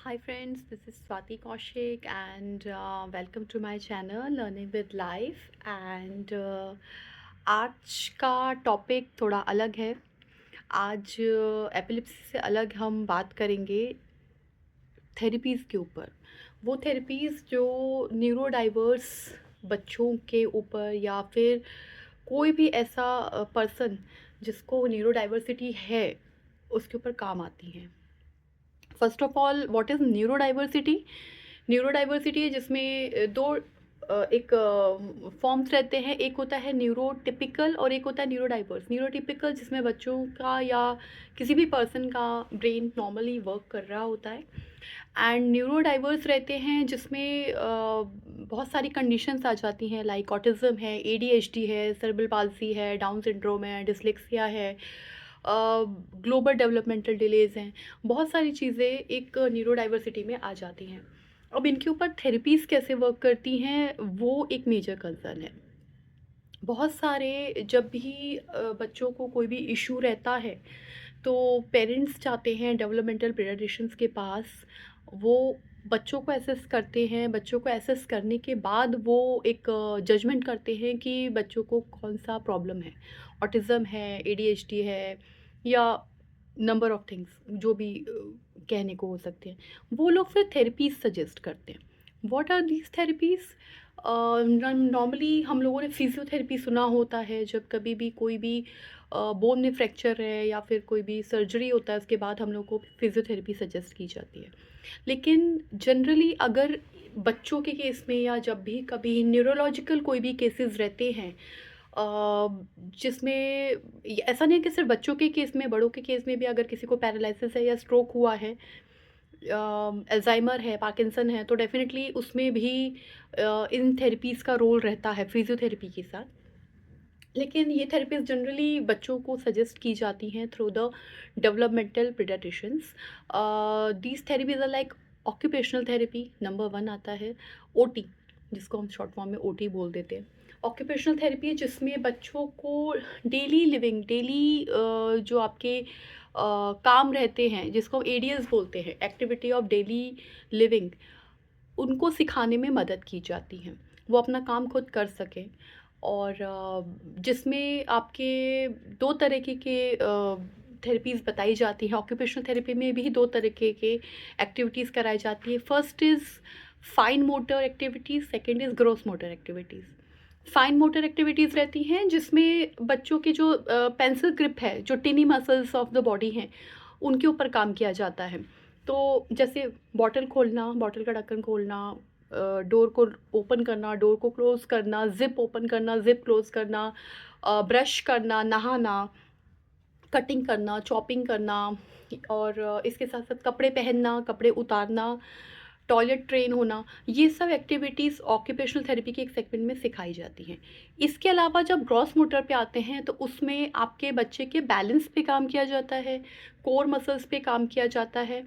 Hi friends, this is Swati Kaushik and welcome to my channel Learning with Life and आज का topic थोड़ा अलग है। आज एपिलिप्सी से अलग हम बात करेंगे थेरेपीज़ के ऊपर। वो थेरेपीज़ जो न्यूरो डाइवर्स बच्चों के ऊपर या फिर कोई भी ऐसा पर्सन जिसको न्यूरो डाइवर्सिटी है उसके ऊपर काम आती हैं। First of all what is neuro diversity? Neuro diversity है जिसमें दो एक फॉर्म्स रहते हैं। एक होता है न्यूरोटिपिकल और एक होता है न्यूरो डाइवर्स। न्यूरोटिपिकल जिसमें बच्चों का या किसी भी पर्सन का ब्रेन नॉर्मली वर्क कर रहा होता है एंड न्यूरो डाइवर्स रहते हैं जिसमें बहुत सारी कंडीशंस आ जाती हैं लाइक ऑटिज़म है, एडीएचडी है, सेरेब्रल पाल्सी है, डाउन सिंड्रोम है, डिसलेक्सिया है, ग्लोबल डेवलपमेंटल डिलेज़ हैं। बहुत सारी चीज़ें एक न्यूरो डाइवर्सिटी में आ जाती हैं। अब इनके ऊपर थेरेपीज़ कैसे वर्क करती हैं वो एक मेजर कंसर्न है। बहुत सारे जब भी बच्चों को कोई भी इशू रहता है तो पेरेंट्स जाते हैं डेवलपमेंटल पीडियाट्रिशियंस के पास। वो बच्चों को एसेस करते हैं। बच्चों को एसेस करने के बाद वो एक जजमेंट करते हैं कि बच्चों को कौन सा प्रॉब्लम है, ऑटिज़म है, एडीएचडी है या नंबर ऑफ़ थिंग्स जो भी कहने को हो सकते हैं। वो लोग फिर थेरेपीज़ सजेस्ट करते हैं। What are these therapies? Normally हम लोगों ने फिज़ियोथेरेपी सुना होता है जब कभी भी कोई भी बोन में फ्रैक्चर है या फिर कोई भी सर्जरी होता है उसके बाद हम लोग को फिज़ियोथेरेपी सजेस्ट की जाती है। लेकिन जनरली अगर बच्चों के केस में या जब भी कभी न्यूरोलॉजिकल कोई भी केसेस रहते हैं जिसमें ऐसा नहीं है कि सिर्फ बच्चों के केस में, बड़ों के केस में भी अगर किसी को पैरालिसिस है या स्ट्रोक हुआ है, अल्ज़ाइमर है, पार्किंसन है, तो डेफ़िनेटली उसमें भी इन थेरेपीज़ का रोल रहता है फ़िज़ियोथेरेपी के साथ। लेकिन ये थेरेपीज़ जनरली बच्चों को सजेस्ट की जाती हैं through the developmental paediatricians. These therapies are like occupational therapy number 1 आता है, ओटी जिसको हम शॉर्ट फॉर्म में ओटी बोल देते हैं। ऑक्यूपेशनल थेरेपी है जिसमें बच्चों को डेली लिविंग जो आपके काम रहते हैं जिसको हम एडीएस बोलते हैं, एक्टिविटी ऑफ डेली लिविंग, उनको सिखाने में मदद की जाती है। वो अपना काम खुद कर सकें और जिसमें आपके 2 तरीके के थेरेपीज़ बताई जाती हैं। ऑक्यूपेशनल थेरेपी में भी 2 तरीके के एक्टिविटीज़ कराई जाती है। First is fine motor activities, second is gross motor activities. Fine motor activities रहती हैं जिसमें बच्चों की जो पेंसिल ग्रिप है, जो टिनी मसल्स ऑफ द बॉडी हैं, उनके ऊपर काम किया जाता है। तो जैसे बॉटल खोलना, बॉटल का ढक्कन खोलना, डोर को ओपन करना, डोर को क्लोज़ करना, ज़िप ओपन करना, ज़िप क्लोज़ करना, ब्रश करना, नहाना, कटिंग करना, चॉपिंग करना और इसके साथ-साथ कपड़े पहनना, कपड़े उतारना, टॉयलेट ट्रेन होना, ये सब एक्टिविटीज़ ऑक्यूपेशनल थेरेपी के एक सेगमेंट में सिखाई जाती हैं। इसके अलावा जब ग्रॉस मोटर पे आते हैं तो उसमें आपके बच्चे के बैलेंस पे काम किया जाता है, कोर मसल्स पे काम किया जाता है।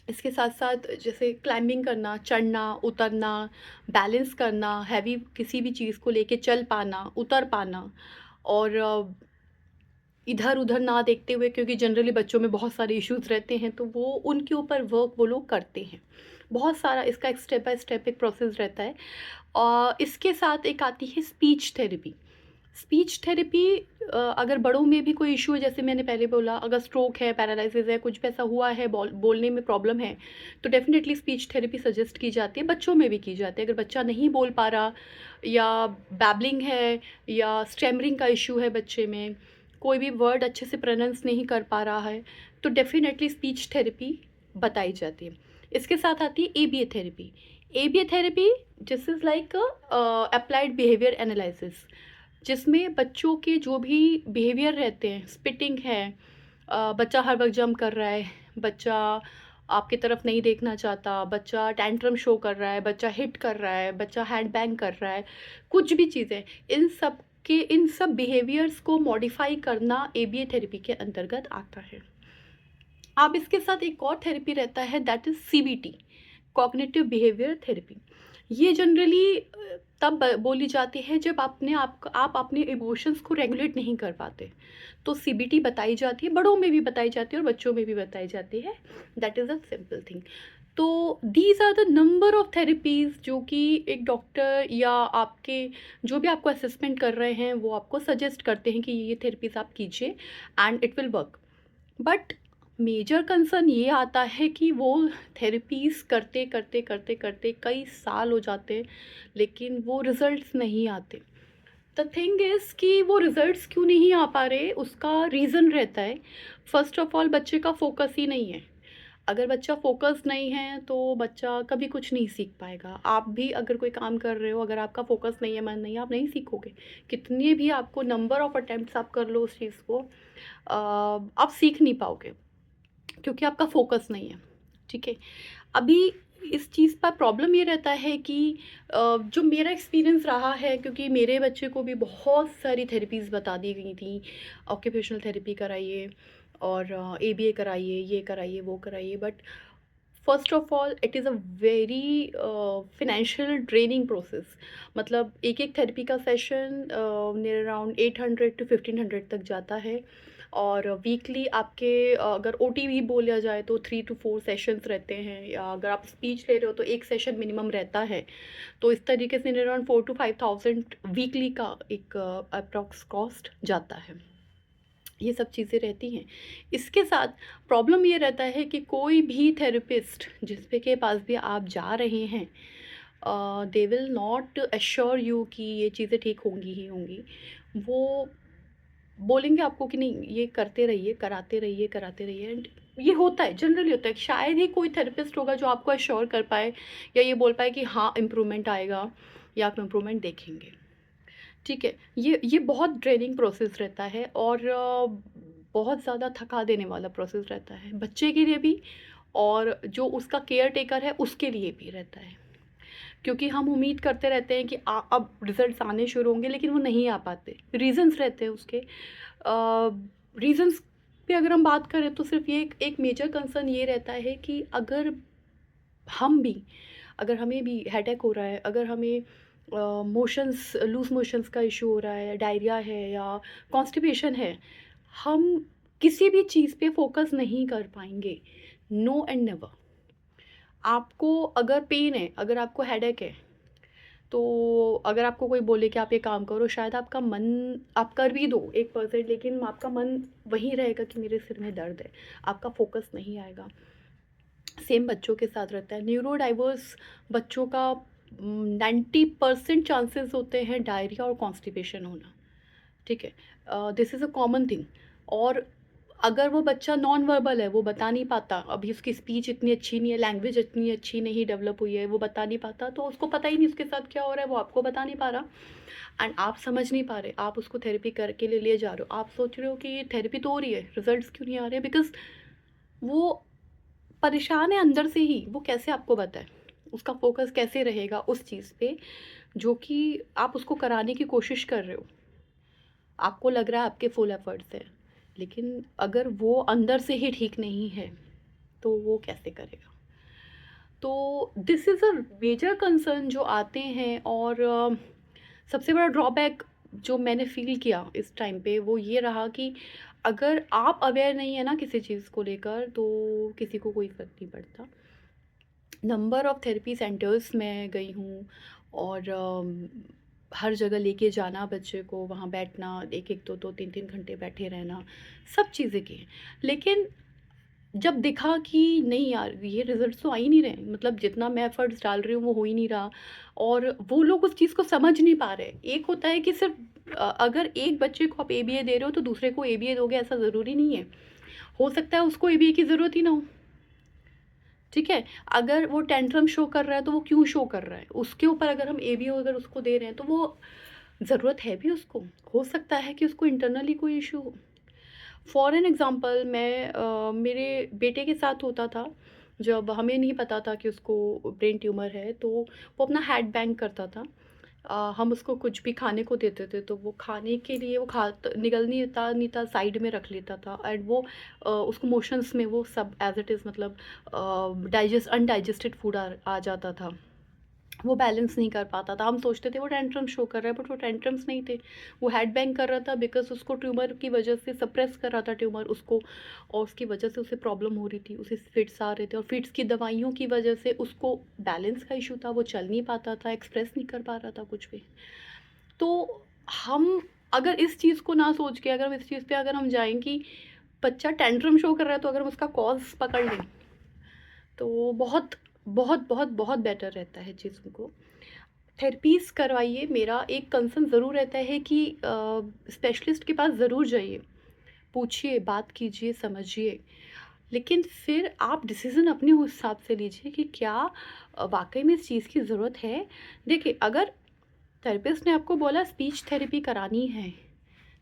इसके साथ-साथ जैसे क्लाइंबिंग करना, चढ़ना, उतरना, बैलेंस करना, हैवी किसी भी चीज़ को लेके चल पाना, उतर पाना और इधर-उधर ना देखते हुए, क्योंकि जनरली बच्चों में बहुत सारे इश्यूज़ रहते हैं तो वो उनके ऊपर वर्क वो लोग करते हैं। बहुत सारा इसका एक स्टेप बाय स्टेप एक प्रोसेस रहता है। इसके साथ एक आती है स्पीच थेरेपी। स्पीच थेरेपी अगर बड़ों में भी कोई इश्यू है, जैसे मैंने पहले बोला, अगर स्ट्रोक है, पैरालिसिस है, कुछ भी ऐसा हुआ है, बोलने में प्रॉब्लम है, तो डेफ़िनेटली स्पीच थेरेपी सजेस्ट की जाती है, बच्चों में भी की जाती है। अगर बच्चा नहीं बोल पा रहा या बैबलिंग है या स्टैमरिंग का इश्यू है बच्चे में, कोई भी वर्ड अच्छे से प्रोनाउंस नहीं कर पा रहा है, तो डेफ़िनेटली स्पीच थेरेपी बताई जाती है। इसके साथ आती है ABA therapy. ABA therapy this is like applied behaviour analysis, जिसमें बच्चों के जो भी बिहेवियर रहते हैं, स्पिटिंग है, बच्चा हर वक्त जंप कर रहा है, बच्चा आपकी तरफ नहीं देखना चाहता, बच्चा टैंट्रम शो कर रहा है, बच्चा हिट कर रहा है, बच्चा हैंड बैंग कर रहा है, कुछ भी चीज़ें, इन सब बिहेवियर्स को मॉडिफाई करना एबीए थेरेपी के अंतर्गत आता है। अब इसके साथ एक और थेरेपी रहता है that is CBT, cognitive behaviour therapy. ये जनरली तब बोली जाती है जब आप अपने इमोशंस को रेगुलेट नहीं कर पाते। तो सीबीटी बताई जाती है, बड़ों में भी बताई जाती है और बच्चों में भी बताई जाती है। That is a simple thing. तो these are the number of therapies जो कि एक डॉक्टर या आपके जो भी आपको असेसमेंट कर रहे हैं वो आपको सजेस्ट करते हैं कि ये थेरेपीज़ आप कीजिए and it will work. But major concern ये आता है कि वो थेरेपीज़ करते करते करते करते कई साल हो जाते हैं, लेकिन वो रिजल्ट्स नहीं आते। द थिंग इज़ कि वो रिजल्ट्स क्यों नहीं आ पा रहे, उसका रीज़न रहता है। फर्स्ट ऑफ ऑल बच्चे का फोकस ही नहीं है। अगर बच्चा फोकस नहीं है तो बच्चा कभी कुछ नहीं सीख पाएगा। आप भी अगर कोई काम कर रहे हो, अगर आपका फोकस नहीं है, मन नहीं है, आप नहीं सीखोगे। कितने भी आपको नंबर ऑफ अटेम्प्ट्स आप कर लो उस चीज़ को, आप सीख नहीं पाओगे क्योंकि आपका फोकस नहीं है। ठीक है? अभी इस चीज़ का प्रॉब्लम ये रहता है कि जो मेरा एक्सपीरियंस रहा है, क्योंकि मेरे बच्चे को भी बहुत सारी थेरेपीज़ बता दी गई थी, ऑक्यूपेशनल थेरेपी कराइए और एबीए कराइए, ये कराइए, वो कराइए, but first of all it is a very financial draining process. मतलब एक-एक थेरेपी का सेशन नियर अराउंड 800 टू 1500 तक जाता है और वीकली आपके अगर ओटी भी बोला जाए तो 3 टू 4 सेशंस रहते हैं, या अगर आप स्पीच ले रहे हो तो 1 सेशन मिनिमम रहता है। तो इस तरीके से नियर अराउंड 4 टू 5000 वीकली का एक अप्रॉक्स कॉस्ट जाता है। ये सब चीज़ें रहती हैं। इसके साथ प्रॉब्लम ये रहता है कि कोई भी थेरेपिस्ट जिसपे के पास भी आप जा रहे हैं, they will not assure you कि ये चीज़ें ठीक होंगी ही होंगी। वो बोलेंगे आपको कि नहीं, ये कराते रहिए एंड ये होता है, जनरली होता है। शायद ही कोई थेरेपिस्ट होगा जो आपको एश्योर कर पाए या ये बोल पाए कि हाँ, इम्प्रूवमेंट आएगा या आप इम्प्रूवमेंट देखेंगे। ठीक है, ये बहुत ड्रेनिंग प्रोसेस रहता है और बहुत ज़्यादा थका देने वाला प्रोसेस रहता है, बच्चे के लिए भी और जो उसका केयर टेकर है उसके लिए भी रहता है। क्योंकि हम उम्मीद करते रहते हैं कि अब रिज़ल्ट्स आने शुरू होंगे, लेकिन वो नहीं आ पाते। रीज़न्स रहते हैं उसके। रीज़न्स पे अगर हम बात करें तो सिर्फ़ ये एक मेजर कंसर्न ये रहता है कि हम भी अगर हमें भी हेडेक हो रहा है, अगर हमें मोशंस लूज़ मोशंस का इश्यू हो रहा है, डायरिया है या कॉन्स्टिपेशन है, हम किसी भी चीज़ पे फ़ोकस नहीं कर पाएँगे। No and never. आपको अगर पेन है, अगर आपको हेडेक है, तो अगर आपको कोई बोले कि आप ये काम करो, शायद आपका मन आप कर भी दो 1% लेकिन आपका मन वहीं रहेगा कि मेरे सिर में दर्द है, आपका फ़ोकस नहीं आएगा। सेम बच्चों के साथ रहता है। न्यूरो डाइवर्स बच्चों का 90% चांसेस होते हैं डायरिया और कॉन्स्टिपेशन होना। ठीक है? This is a common thing. और अगर वो बच्चा नॉन वर्बल है, वो बता नहीं पाता, अभी उसकी स्पीच इतनी अच्छी नहीं है, लैंग्वेज इतनी अच्छी नहीं डेवलप हुई है, वो बता नहीं पाता, तो उसको पता ही नहीं उसके साथ क्या हो रहा है, वो आपको बता नहीं पा रहा एंड आप समझ नहीं पा रहे। आप उसको थेरेपी करके ले जा रहे हो, आप सोच रहे हो कि ये थेरेपी तो हो रही है, रिजल्ट्स क्यों नहीं आ रहे? बिकॉज़ वो परेशान है अंदर से ही, वो कैसे आपको बताए? उसका फ़ोकस कैसे रहेगा उस चीज़ पे जो कि आप उसको कराने की कोशिश कर रहे हो? आपको लग रहा है आपके फुल एफ़र्ट्स हैं, लेकिन अगर वो अंदर से ही ठीक नहीं है, तो वो कैसे करेगा? तो this is a major concern जो आते हैं और सबसे बड़ा ड्रॉबैक जो मैंने फ़ील किया इस टाइम पे वो ये रहा कि अगर आप अवेयर नहीं है ना किसी चीज़ को लेकर, तो किसी को कोई फ़र्क नहीं पड़ता। नंबर ऑफ़ थेरेपी सेंटर्स मैं गई हूँ और हर जगह लेके जाना बच्चे को, वहाँ बैठना, 1-1, 2-2, 3-3 घंटे बैठे रहना, सब चीज़ें की। लेकिन जब देखा कि नहीं यार, ये रिज़ल्ट्स तो आ ही नहीं रहे, मतलब जितना मैं एफ़र्ट्स डाल रही हूँ वो हो ही नहीं रहा और वो लोग उस चीज़ को समझ नहीं पा रहे। एक होता है कि सिर्फ़ अगर एक बच्चे को आप एबीए दे रहे हो तो दूसरे को एबीए दोगे, ऐसा ज़रूरी नहीं है। हो सकता है उसको एबीए की ज़रूरत ही ना हो। ठीक है? अगर वो टेंट्रम शो कर रहा है तो वो क्यों शो कर रहा है? उसके ऊपर अगर हम एबीए अगर उसको दे रहे हैं तो वो ज़रूरत है भी उसको। हो सकता है कि उसको इंटरनली कोई इश्यू हो। फॉर एन एग्ज़ाम्पल मैं मेरे बेटे के साथ होता था, जब हमें नहीं पता था कि उसको ब्रेन ट्यूमर है, तो वो अपना हेड बैंग करता था। हम उसको कुछ भी खाने को देते थे तो वो खाने के लिए वो निगल नहीं था, साइड में रख लेता था एंड वो उसको मोशंस में वो सब एज़ इट इज़, मतलब डाइजेस्ट अनडाइजेस्टेड फूड आ जाता था। वो बैलेंस नहीं कर पाता था। हम सोचते थे वो टेंट्रम शो कर रहा है, बट वो टेंट्रम्स नहीं थे। वो हेड बैंग कर रहा था बिकॉज़ उसको ट्यूमर की वजह से सप्रेस कर रहा था ट्यूमर उसको, और उसकी वजह से उसे प्रॉब्लम हो रही थी, उसे फिट्स आ रहे थे, और फिट्स की दवाइयों की वजह से उसको बैलेंस का इश्यू था, वो चल नहीं पाता था, एक्सप्रेस नहीं कर पा रहा था कुछ भी। तो हम अगर इस चीज़ को ना सोच के, अगर हम इस चीज़ पे अगर हम जाएँ कि बच्चा टेंट्रम शो कर रहा है, तो अगर हम उसका कॉज़ पकड़ लें, तो बहुत, बहुत, बहुत, बहुत बेटर रहता है चीज़ों को। थेरेपीज़ करवाइए, मेरा एक कंसर्न ज़रूर रहता है कि स्पेशलिस्ट के पास ज़रूर जाइए, पूछिए, बात कीजिए, समझिए। लेकिन फिर आप डिसीज़न अपने उस हिसाब से लीजिए कि क्या वाक़ई में इस चीज़ की ज़रूरत है। देखिए, अगर थेरेपिस्ट ने आपको बोला स्पीच थेरेपी करानी है,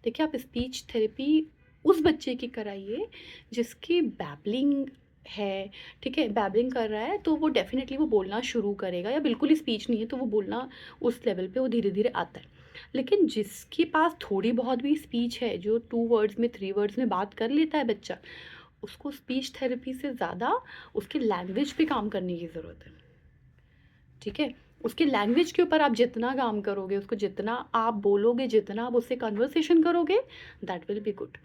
देखिए आप स्पीच थेरेपी उस बच्चे की कराइए जिसकी बैबलिंग है, ठीक है? बैबलिंग कर रहा है तो वो डेफ़िनेटली वो बोलना शुरू करेगा, या बिल्कुल ही स्पीच नहीं है तो वो बोलना उस लेवल पे वो धीरे-धीरे आता है। लेकिन जिसके पास थोड़ी बहुत भी स्पीच है, जो 2 वर्ड्स में 3 वर्ड्स में बात कर लेता है बच्चा, उसको स्पीच थेरेपी से ज़्यादा उसकी लैंग्वेज पे काम करने की ज़रूरत है, ठीक है? उसकी लैंग्वेज के ऊपर आप जितना काम करोगे, उसको जितना आप बोलोगे, जितना आप उससे कन्वर्सेशन करोगे, that will be good.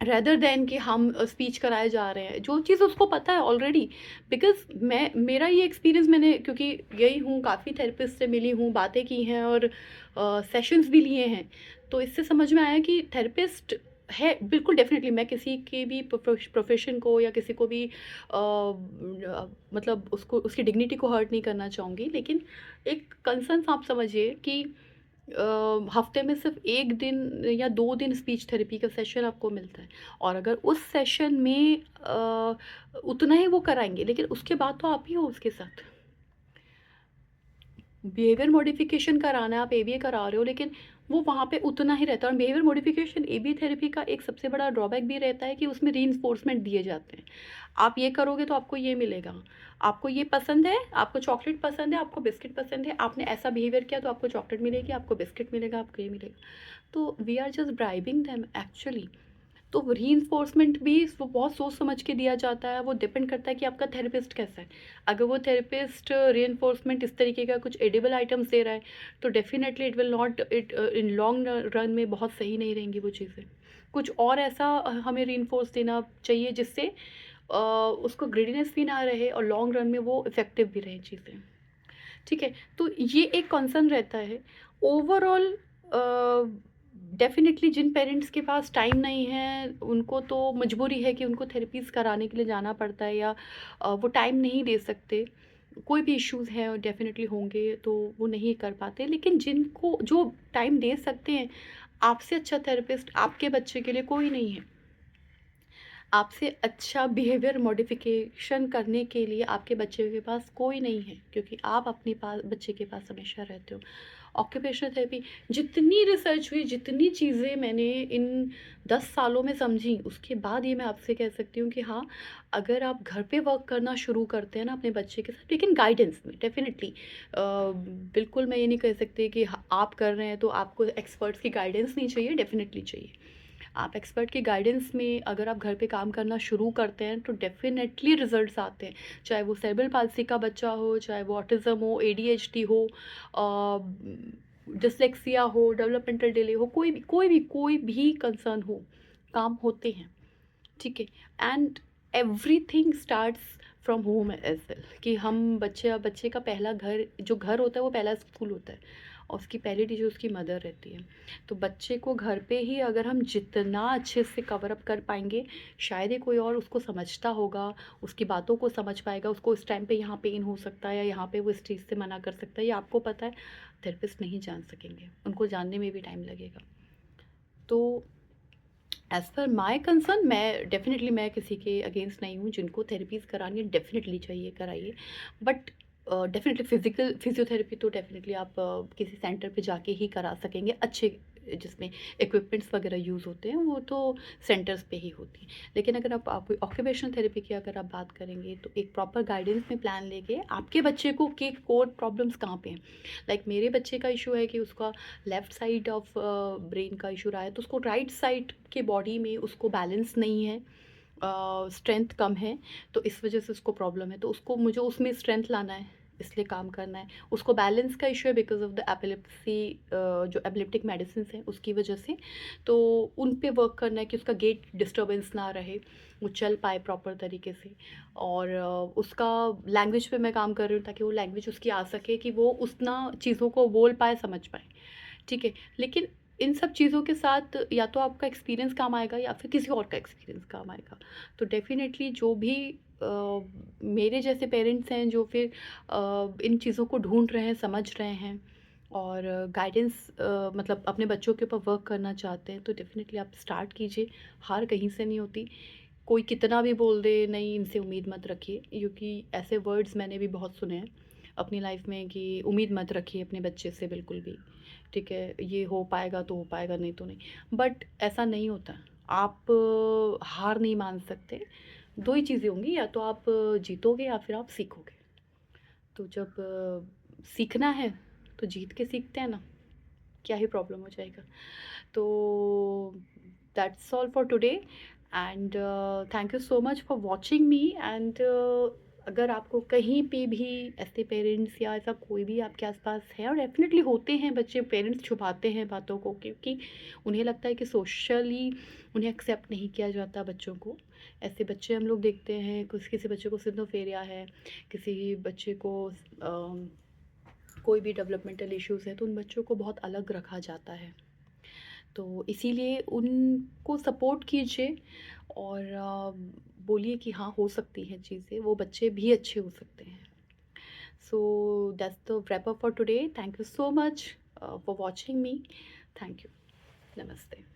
Rather than कि हम स्पीच कराए जा रहे हैं, जो चीज़ उसको पता है ऑलरेडी। बिकॉज़ मेरा ये एक्सपीरियंस, मैंने क्योंकि गई हूँ, काफ़ी थेरेपिस्ट से मिली हूँ, बातें की हैं, और सेशंस भी लिए हैं, तो इससे समझ में आया कि थेरेपिस्ट है बिल्कुल, डेफ़िनेटली मैं किसी के भी प्रोफ़ेशन को या किसी को भी मतलब उसको, उसकी डिग्निटी को हर्ट नहीं करना चाहूँगी। लेकिन एक कंसर्न आप समझिए कि हफ्ते में सिर्फ 1 दिन या 2 दिन स्पीच थेरेपी का सेशन आपको मिलता है, और अगर उस सेशन में उतना ही वो कराएँगे, लेकिन उसके बाद तो आप ही हो उसके साथ। बिहेवियर मॉडिफ़िकेशन कराना है, आप एबीए करा रहे हो, लेकिन वो वहाँ पे उतना ही रहता है। और बिहेवियर मॉडिफ़िकेशन एबीए थेरेपी का एक सबसे बड़ा ड्रॉबैक भी रहता है कि उसमें रीइंफोर्समेंट दिए जाते हैं। आप ये करोगे तो आपको ये मिलेगा, आपको ये पसंद है, आपको चॉकलेट पसंद है, आपको बिस्किट पसंद है, आपने ऐसा बिहेवियर किया तो आपको चॉकलेट मिलेगी, आपको बिस्किट मिलेगा, आपको ये मिलेगा। तो we are just bribing them actually. तो रीइंफोर्समेंट भी वो बहुत सोच समझ के दिया जाता है, वो डिपेंड करता है कि आपका थेरेपिस्ट कैसा है। अगर वो थेरेपिस्ट रीइंफोर्समेंट इस तरीके का कुछ एडिबल आइटम्स दे रहा है, तो definitely it will not, it in long run में बहुत सही नहीं रहेंगी वो चीज़ें। कुछ और ऐसा हमें रीइंफोर्स देना चाहिए जिससे उसको ग्रीडीनेस भी ना रहे, और लॉन्ग रन में वो इफ़ेक्टिव भी रहे चीज़ें। ठीक है? तो ये एक कंसर्न रहता है। ओवरऑल डेफ़िनेटली जिन पेरेंट्स के पास टाइम नहीं है, उनको तो मजबूरी है कि उनको थेरेपीज़ कराने के लिए जाना पड़ता है, या वो टाइम नहीं दे सकते। कोई भी इश्यूज़ हैं डेफ़िनेटली होंगे, तो वो नहीं कर पाते। लेकिन जिनको जो टाइम दे सकते हैं, आपसे अच्छा थेरेपिस्ट आपके बच्चे के लिए कोई नहीं है। आपसे अच्छा बिहेवियर मॉडिफ़िकेशन करने के लिए आपके बच्चे के पास कोई नहीं है, क्योंकि आप अपने पास, बच्चे के पास हमेशा रहते हो। ऑक्यूपेशनल थेरेपी, जितनी रिसर्च हुई, जितनी चीज़ें मैंने इन 10 सालों में समझी, उसके बाद ये मैं आपसे कह सकती हूँ कि हाँ, अगर आप घर पे वर्क करना शुरू करते हैं ना अपने बच्चे के साथ, लेकिन गाइडेंस में डेफ़िनिटली, बिल्कुल मैं ये नहीं कह सकती कि आप कर रहे हैं तो आपको एक्सपर्ट्स की गाइडेंस नहीं चाहिए, डेफ़िनिटली चाहिए। आप एक्सपर्ट की गाइडेंस में अगर आप घर पे काम करना शुरू करते हैं, तो डेफ़िनेटली रिज़ल्ट्स आते हैं। चाहे वो सेरेब्रल पाल्सी का बच्चा हो, चाहे वो ऑटिज़्म हो, एडीएचडी हो, डिस्लेक्सिया हो, डेवलपमेंटल डिले हो, कोई भी कंसर्न हो, काम होते हैं, ठीक है? And everything starts from home as well, कि हम बच्चे का पहला घर, जो घर होता है वो पहला स्कूल होता है, और उसकी पहली टीचर उसकी मदर रहती है। तो बच्चे को घर पे ही अगर हम जितना अच्छे से कवर अप कर पाएँगे, शायद ही कोई और उसको समझता होगा, उसकी बातों को समझ पाएगा, उसको इस टाइम पे यहाँ पेन हो सकता है, या यहाँ पे वो इस चीज़ से मना कर सकता है, ये आपको पता है, थेरेपिस्ट नहीं जान सकेंगे, उनको जानने में भी टाइम लगेगा। तो एज़ पर माय कंसर्न, मैं किसी के अगेंस्ट नहीं हूँ, जिनको थेरेपीज़ करानी है डेफ़िनेटली चाहिए, कराइए। बट डेफ़िनेटली फिज़ियोथेरेपी तो डेफ़िनेटली आप किसी सेंटर पे जाके ही करा सकेंगे, अच्छे, जिसमें इक्विपमेंट्स वगैरह यूज़ होते हैं, वो तो सेंटर्स पे ही होती हैं। लेकिन अगर आप कोई ऑक्यूपेशनल थेरेपी की अगर आप बात करेंगे, तो एक प्रॉपर गाइडेंस में प्लान लेके आपके बच्चे को के कोर प्रॉब्लम्स कहाँ पे हैं। लाइक मेरे बच्चे का इशू है कि उसका लेफ़्ट साइड ऑफ ब्रेन का इशू रहा है, तो उसको राइट साइड के बॉडी में उसको बैलेंस नहीं है, स्ट्रेंथ कम है, तो इस वजह से उसको प्रॉब्लम है, तो उसको मुझे उसमें स्ट्रेंथ लाना है, इसलिए काम करना है। उसको बैलेंस का इश्यू है बिकॉज़ ऑफ़ द एपिलेप्सी, जो एपिलेप्टिक मेडिसिन्स हैं उसकी वजह से। तो उन पे वर्क करना है कि उसका गेट डिस्टर्बेंस ना रहे, वो चल पाए प्रॉपर तरीके से। और उसका लैंग्वेज पे मैं काम कर रही हूँ ताकि वो लैंग्वेज उसकी आ सके कि वो उतना चीज़ों को बोल पाए, समझ पाए। ठीक है? लेकिन इन सब चीज़ों के साथ या तो आपका एक्सपीरियंस काम आएगा या फिर किसी और का एक्सपीरियंस काम आएगा। तो डेफ़िनेटली जो भी मेरे जैसे पेरेंट्स हैं जो फिर इन चीज़ों को ढूँढ रहे हैं, समझ रहे हैं और गाइडेंस मतलब अपने बच्चों के ऊपर वर्क करना चाहते हैं, तो डेफ़िनेटली आप स्टार्ट कीजिए। हार कहीं से नहीं होती। कोई कितना भी बोल दे, नहीं इनसे उम्मीद मत रखिए, क्योंकि ऐसे वर्ड्स मैंने भी बहुत सुने हैं अपनी लाइफ में कि उम्मीद मत रखिए अपने बच्चे से बिल्कुल भी। ठीक है, ये हो पाएगा तो हो पाएगा, नहीं तो नहीं। बट ऐसा नहीं होता। आप हार नहीं मान सकते। दो ही चीज़ें होंगी, या तो आप जीतोगे या फिर आप सीखोगे। तो जब सीखना है तो जीत के सीखते हैं ना, क्या ही प्रॉब्लम हो जाएगा। तो that's all for today and thank you so much for watching me and अगर आपको कहीं पे भी ऐसे पेरेंट्स या ऐसा कोई भी आपके आसपास है, और डेफिनेटली होते हैं बच्चे, पेरेंट्स छुपाते हैं बातों को क्योंकि उन्हें लगता है कि सोशली उन्हें एक्सेप्ट नहीं किया जाता बच्चों को। ऐसे बच्चे हम लोग देखते हैं, कुछ किसी बच्चे को सिजोफ्रेनिया है, किसी बच्चे को कोई भी डेवलपमेंटल इश्यूज़ है, तो उन बच्चों को बहुत अलग रखा जाता है। तो इसीलिए उनको सपोर्ट कीजिए और बोलिए कि हाँ, हो सकती हैं चीज़ें, वो बच्चे भी अच्छे हो सकते हैं। So that's the wrap up for today. Thank you so much for watching me. Thank you. Namaste.